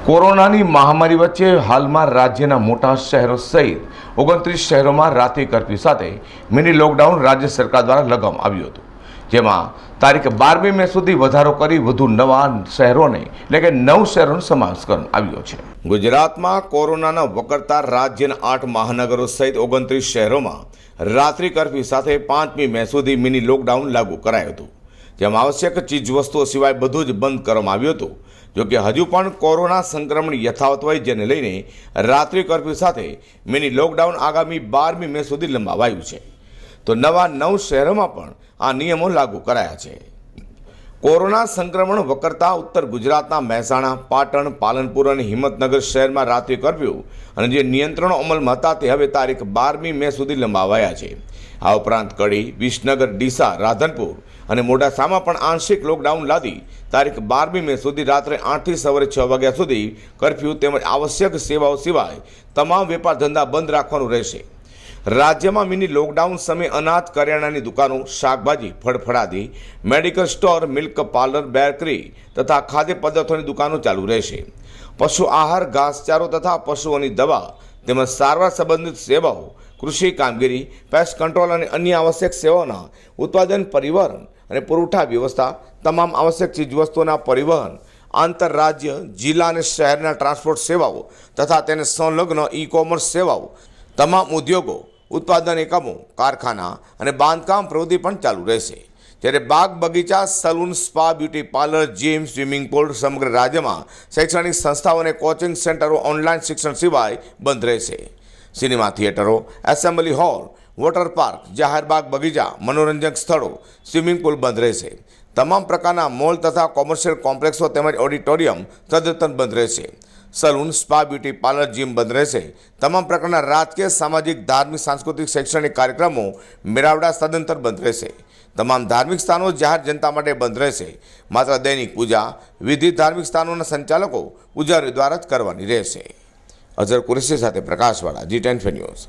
કોરોનાની મહામારી વચ્ચે હાલમાં રાજ્યના મોટા શહેરો સહિત 29 શહેરોમાં રાત્રિ કર્ફ્યુ સાથે મિની લોકડાઉન રાજ્ય સરકાર દ્વારા લગાવવામાં આવ્યું હતું, જેમાં તારીખ 12મી મે સુધી વધારો કરી વધુ નવા શહેરોને એટલે કે 9 શહેરોનો સમાવેશ કરવામાં આવ્યો છે। ગુજરાતમાં કોરોનાના વકરતા રાજ્યના 8 મહાનગરો સહિત 29 શહેરોમાં રાત્રિ કર્ફ્યુ સાથે 5મી મે સુધી મિની લોકડાઉન લાગુ કરાયું હતું, જેમાં આવશ્યક ચીજવસ્તુઓ સિવાય બધું જ બંધ કરવામાં આવ્યું હતું। જોકે હજુ પણ કોરોના સંક્રમણ યથાવત હોય, જેને લઈને રાત્રિ કર્ફ્યુ સાથે મિની લોકડાઉન આગામી 12મી મે સુધી લંબાવાયું છે, તો નવા 9 શહેરોમાં પણ આ નિયમો લાગુ કરાયા છે। કોરોના સંક્રમણ વકરતા ઉત્તર ગુજરાતના મહેસાણા, પાટણ, પાલનપુર અને હિંમતનગર શહેરમાં રાત્રિ કર્ફ્યુ અને જે નિયંત્રણો અમલમાં હતા તે હવે તારીખ 12મી મે સુધી લંબાવાયા છે। આ ઉપરાંત કડી, વિસનગર, ડીસા, રાધનપુર અને મોડાસામાં પણ આંશિક લોકડાઉન લાદી તારીખ 12મી મે સુધી રાત્રે 8થી સવારે 6 વાગ્યા સુધી કર્ફ્યુ તેમજ આવશ્યક સેવાઓ સિવાય તમામ વેપાર ધંધા બંધ રાખવાનું રહેશે। રાજ્યમાં મિની લોકડાઉન સમયે અનાજ, કરિયાણાની દુકાનો, શાકભાજી, ફળફળાદી, medical store, milk parlour, bakery તથા ખાદ્ય પદાર્થોની દુકાનો ચાલુ રહેશે। પશુ આહાર, ઘાસચારો તથા પશુઓની દવા તેમજ સારવાર સંબંધિત સેવાઓ, કૃષિ કામગીરી, પેસ્ટ કંટ્રોલ અને અન્ય આવશ્યક સેવાઓના ઉત્પાદન, પરિવહન અને પુરવઠા વ્યવસ્થા, તમામ આવશ્યક ચીજવસ્તુઓના પરિવહન, આંતરરાજ્ય, જિલ્લા અને શહેરના ટ્રાન્સપોર્ટ સેવાઓ તથા તેને સંલગ્ન ઈ કોમર્સ સેવાઓ, તમામ ઉદ્યોગો, ઉત્પાદન એકમો, કારખાના અને બાંધકામ પ્રવૃત્તિ પણ ચાલુ રહેશે। જ્યારે બાગ બગીચા, salon, spa, beauty parlour, gym, swimming pool સમગ્ર રાજ્યમાં શૈક્ષણિક સંસ્થાઓ અને કોચિંગ સેન્ટરો ઓનલાઈન શિક્ષણ સિવાય બંધ રહેશે। સિનેમા થિયેટરો, એસેમ્બલી હોલ, વોટર પાર્ક, જાહેર બાગ બગીચા, મનોરંજક સ્થળો, સ્વિમિંગ પુલ બંધ રહેશે। તમામ પ્રકારના મોલ તથા કોમર્શિયલ કોમ્પ્લેક્સો તેમજ ઓડિટોરિયમ તદ્દન બંધ રહેશે। Salon, spa, beauty parlour, gym બંધ રહેશે। તમામ પ્રકારના રાજકીય, સામાજિક, ધાર્મિક, સાંસ્કૃતિક, શૈક્ષણિક કાર્યક્રમો, મેળાવડા સદંતર બંધ રહેશે। તમામ ધાર્મિક સ્થાનો જાહેર જનતા માટે બંધ રહેશે। માત્ર દૈનિક પૂજા, વિધિ ધાર્મિક સ્થાનોના સંચાલકો, પૂજારીઓ દ્વારા જ કરવાની રહેશે। અઝર કુરેશી સાથે પ્રકાશવાળા, G10 ન્યૂઝ।